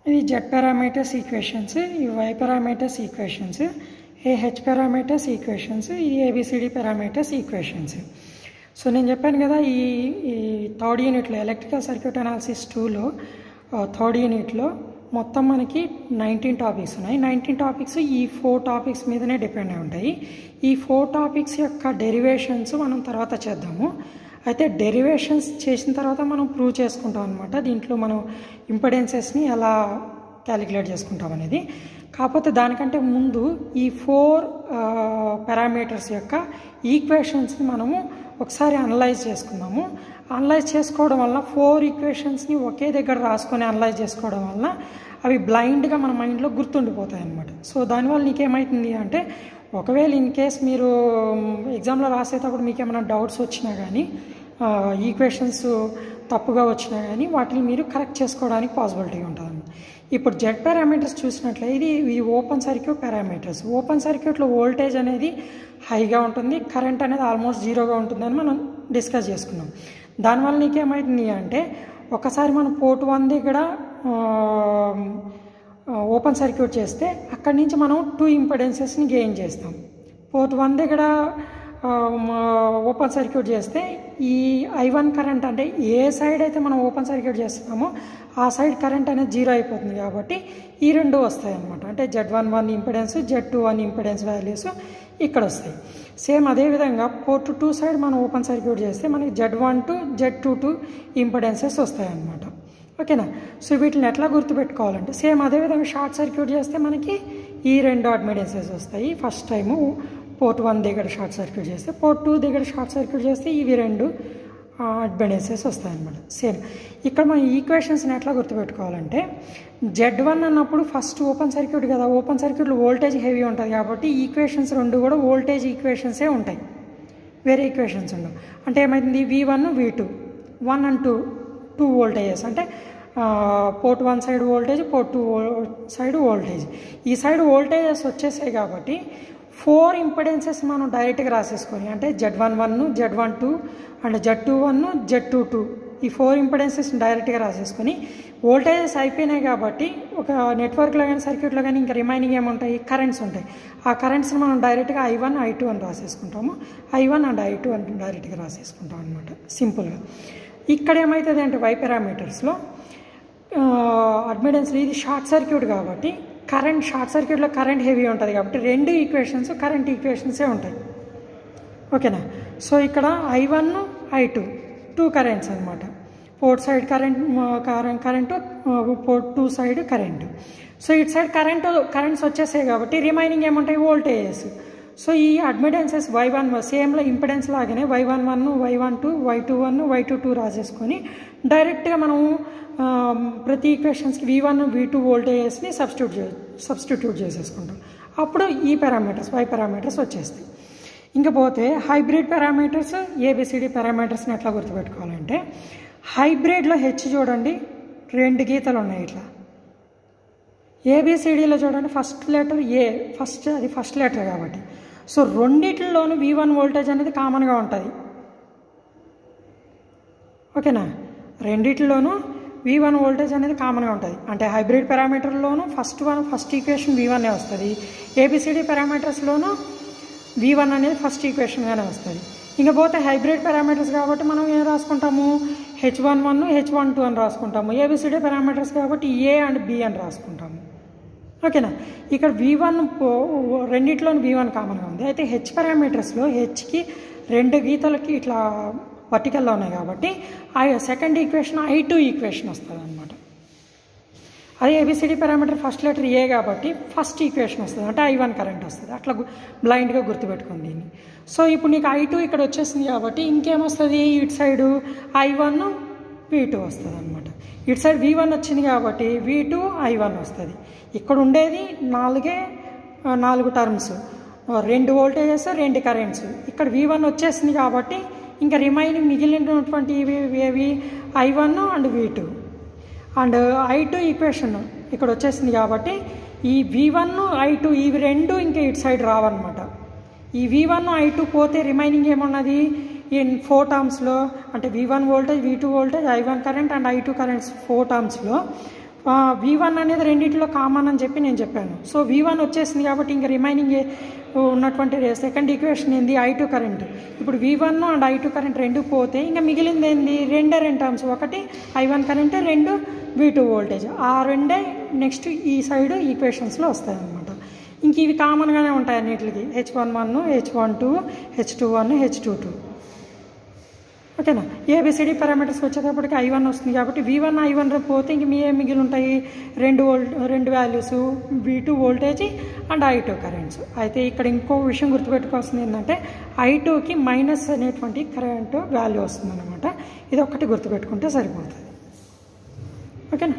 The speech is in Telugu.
ఇది జెడ్ పారామీటర్స్ ఈక్వేషన్స్, ఈ వై పారామీటర్స్ ఈక్వేషన్స్, ఏ హెచ్ పారామీటర్స్ ఈక్వేషన్స్, ఈ ఏబిసిడి పారామీటర్స్ ఈక్వేషన్స్. సో నేను చెప్పాను కదా, ఈ థర్డ్ యూనిట్లో ఎలక్ట్రికల్ సర్క్యూట్ అనాలిసిస్ 2లో థర్డ్ యూనిట్లో మొత్తం మనకి 19 టాపిక్స్ ఉన్నాయి. 19 టాపిక్స్ ఈ 4 టాపిక్స్ మీదనే డిపెండ్ అయి ఉంటాయి. ఈ 4 టాపిక్స్ యొక్క డెరివేషన్స్ మనం తర్వాత చేద్దాము. అయితే డెరివేషన్స్ చేసిన తర్వాత మనం ప్రూవ్ చేసుకుంటాం అనమాట. దీంట్లో మనం ఇంపెడెన్సెస్ని ఎలా క్యాలిక్యులేట్ చేసుకుంటాం అనేది. కాకపోతే దానికంటే ముందు ఈ 4 పారామీటర్స్ యొక్క ఈక్వేషన్స్ని మనము ఒకసారి అనలైజ్ చేసుకుందాము. అనలైజ్ చేసుకోవడం వల్ల 4 ఈక్వేషన్స్ని ఒకే దగ్గర రాసుకొని అనలైజ్ చేసుకోవడం వల్ల అవి బ్లైండ్గా మన మైండ్లో గుర్తుండిపోతాయి అన్నమాట. సో దానివల్ల నీకేమవుతుంది అంటే, ఒకవేళ ఇన్ కేస్ మీరు ఎగ్జామ్లో రాసేటప్పుడు మీకు ఏమైనా డౌట్స్ వచ్చినా కానీ, ఈక్వేషన్స్ తప్పుగా వచ్చినా కానీ వాటిని మీరు కరెక్ట్ చేసుకోవడానికి పాసిబిలిటీ ఉంటుంది. ఇప్పుడు జెడ్ పారామీటర్స్ చూసినట్లయితే ఇది ఓపెన్ సర్క్యూట్ పారామీటర్స్. ఓపెన్ సర్క్యూట్లో వోల్టేజ్ అనేది హైగా ఉంటుంది, కరెంట్ అనేది ఆల్మోస్ట్ జీరోగా ఉంటుందని మనం డిస్కస్ చేసుకున్నాం. దానివల్ల నీకేమవుతుంది అంటే, ఒకసారి మనం పోర్ట్ 1 దగ్గర ఓపెన్ సర్క్యూట్ చేస్తే అక్కడి నుంచి మనం 2 ఇంపెడెన్సెస్ని గెయిన్ చేస్తాం. పోర్ట్ 1 దగ్గర ఓపెన్ సర్క్యూట్ చేస్తే ఈ I1 కరెంట్ అంటే ఏ సైడ్ అయితే మనం ఓపెన్ సర్క్యూట్ చేస్తున్నామో ఆ సైడ్ కరెంట్ అనేది జీరో అయిపోతుంది. కాబట్టి ఈ రెండు వస్తాయి అన్నమాట. అంటే Z11 impedance, Z21 impedance values ఇక్కడ వస్తాయి. సేమ్ అదేవిధంగా పోర్ట్ 2 సైడ్ మనం ఓపెన్ సర్క్యూట్ చేస్తే మనకి Z12, Z22 ఇంపెడెన్సెస్ వస్తాయి అన్నమాట. ఓకేనా? సో వీటిని ఎట్లా గుర్తుపెట్టుకోవాలంటే, సేమ్ అదేవిధంగా షార్ట్ సర్క్యూట్ చేస్తే మనకి ఈ 2 అడ్మిటెన్సెస్ వస్తాయి. ఫస్ట్ టైము పోర్ట్ 1 దగ్గర షార్ట్ సర్క్యూట్ చేస్తే, పోర్ట్ 2 దగ్గర షార్ట్ సర్క్యూట్ చేస్తే ఇవి 2 అడ్మిటెన్సెస్ వస్తాయన్నమాట. సేమ్ ఇక్కడ మనం ఈక్వేషన్స్ని ఎట్లా గుర్తుపెట్టుకోవాలంటే, Z1 అన్నప్పుడు ఫస్ట్ ఓపెన్ సర్క్యూట్ కదా, ఓపెన్ సర్క్యూట్లో వోల్టేజ్ హెవీ ఉంటుంది కాబట్టి ఈక్వేషన్స్ 2 కూడా వోల్టేజ్ ఈక్వేషన్సే ఉంటాయి, వేరే ఈక్వేషన్స్ ఉండవు. అంటే ఏమైంది, V1 V2 1 and 2 వోల్టేజెస్. అంటే port 1 side voltage, port 2 side voltage. ఈ సైడ్ వోల్టేజెస్ వచ్చేసాయి కాబట్టి 4 ఇంపెడెన్సెస్ మనం డైరెక్ట్గా రాసేసుకొని, అంటే Z11, Z12 and Z21, Z22 ఈ 4 ఇంపెడెన్సెస్ డైరెక్ట్గా రాసేసుకొని, వోల్టేజెస్ అయిపోయినాయి కాబట్టి ఒక నెట్వర్క్లో కానీ సర్క్యూట్లో కానీ ఇంకా రిమైనింగ్ ఏముంటాయి, కరెంట్స్ ఉంటాయి. ఆ కరెంట్స్ని మనం డైరెక్ట్గా I1, I2 అని రాసేసుకుంటాము. I1 అండ్ I2 అని డైరెక్ట్గా రాసేసుకుంటాం అనమాట, సింపుల్గా. ఇక్కడ ఏమవుతుంది అంటే, వై పారామీటర్స్లో అడ్మిటెన్స్లో ఇది షార్ట్ సర్క్యూట్ కాబట్టి కరెంట్, షార్ట్ సర్క్యూట్లో కరెంట్ హెవీ ఉంటుంది కాబట్టి 2 ఈక్వేషన్స్ కరెంట్ ఈక్వేషన్సే ఉంటాయి. ఓకేనా? సో ఇక్కడ I1, I2 2 కరెంట్స్ అనమాట. Port side current, port 2 side current. So ఇటు సైడ్ కరెంట్స్ వచ్చేసాయి కాబట్టి రిమైనింగ్ ఏముంటాయి, వోల్టేజెస్. సో ఈ అడ్మిటెన్సెస్ Y1 సేమ్లో ఇంపెడెన్స్ లాగానే Y11, Y12, Y21, Y22 రాసేసుకొని డైరెక్ట్గా మనం ప్రతి ఈక్వేషన్స్కి V1, V2 వోల్టేజెస్ని సబ్స్టిట్యూట్ చేసేసుకుంటాం. అప్పుడు ఈ పారామీటర్స్, వై పారామీటర్స్ వచ్చేస్తాయి. ఇంకా పోతే హైబ్రిడ్ పారామీటర్స్, ఏబిసిడి పారామీటర్స్ని ఎట్లా గుర్తుపెట్టుకోవాలంటే, హైబ్రిడ్లో హెచ్ చూడండి 2 గీతలు ఉన్నాయి ఇట్లా. ఏబిసిడిలో చూడండి ఫస్ట్ లెటర్ ఏ, అది ఫస్ట్ లెటర్ కాబట్టి. సో రెండిట్లలోనూ V1 వోల్టేజ్ అనేది కామన్గా ఉంటుంది. ఓకేనా? రెండిట్లోనూ V1 వోల్టేజ్ అనేది కామన్గా ఉంటుంది. అంటే హైబ్రిడ్ పారామీటర్లోనూ ఫస్ట్ ఈక్వేషన్ V1 వస్తుంది, ఏబిసిడి పారామీటర్స్లోనూ V1 అనేది ఫస్ట్ ఈక్వేషన్గానే వస్తుంది. ఇంకా పోతే హైబ్రిడ్ పారామీటర్స్ కాబట్టి మనం ఏం రాసుకుంటాము, H11, H12 అని రాసుకుంటాము. ఏబిసిడి పారామీటర్స్ కాబట్టి A అండ్ B అని రాసుకుంటాము. ఓకేనా? ఇక్కడ V1 రెండిట్లోని V1 కామన్గా ఉంది. అయితే హెచ్ పారామీటర్స్లో హెచ్కి 2 గీతలకి ఇట్లా వర్టికల్లో ఉన్నాయి కాబట్టి సెకండ్ ఈక్వేషన్ I2 ఈక్వేషన్ వస్తుంది అనమాట. అదే ABCD parameter first letter A కాబట్టి ఫస్ట్ ఈక్వేషన్ వస్తుంది, అంటే I1 కరెంట్ వస్తుంది. అట్లా బ్లైండ్గా గుర్తుపెట్టుకుంది దీన్ని. సో ఇప్పుడు నీకు I2 ఇక్కడ వచ్చేసింది కాబట్టి ఇంకేమొస్తుంది, ఇటు సైడు I1, V2 వస్తుంది అనమాట. ఇటు సైడ్ V1 వచ్చింది కాబట్టి V2, I1 వస్తుంది. ఇక్కడ ఉండేది 4 టర్మ్స్, 2 వోల్టేజెస్, 2 కరెంట్స్. ఇక్కడ V1 వచ్చేసింది కాబట్టి ఇంకా రిమైనింగ్ మిగిలినటువంటి ఏవి I1 and V2 and I2 equation ఇక్కడ వచ్చేసింది కాబట్టి ఈ V1, I2 ఇవి 2 ఇంకా ఇటు సైడ్ రావన్నమాట. ఈ V1, I2 పోతే రిమైనింగ్ ఏమున్నది, ఈ 4 టర్మ్స్లో, అంటే V1 voltage, V2 voltage, I1 current and I2 currents 4 టర్మ్స్లో V1 అనేది రెండింటిలో కామన్ అని చెప్పి నేను చెప్పాను. సో V1 వచ్చేసింది కాబట్టి ఇంకా రిమైనింగ్ ఉన్నటువంటి సెకండ్ ఈక్వేషన్ ఏంది, I2 కరెంట్. ఇప్పుడు V1 అండ్ I2 కరెంట్ రెండు పోతే ఇంకా మిగిలింది ఏంది, రెండే రెండు టర్మ్స్, ఒకటి I1 కరెంట్, రెండు V2 వోల్టేజ్. ఆ రెండే నెక్స్ట్ ఈ సైడ్ ఈక్వేషన్స్లో వస్తాయి అన్నమాట. ఇంక ఇవి కామన్గానే ఉంటాయి అన్నిటికి, H11, H12, H21, H22. ఓకేనా. ABCD పారామీటర్స్ వచ్చేటప్పటికి I1 వస్తుంది కాబట్టి V1 I1 పోతే ఇంక మీ ఏం మిగిలి ఉంటాయి, రెండు values, V2 voltage and I2 currents. అయితే ఇక్కడ ఇంకో విషయం గుర్తుపెట్టుకోవాల్సింది ఏంటంటే I2కి మైనస్ అనేటువంటి కరెంట్ వాల్యూ వస్తుంది అనమాట. ఇది ఒక్కటి గుర్తుపెట్టుకుంటే సరిపోతుంది. ఓకేనా.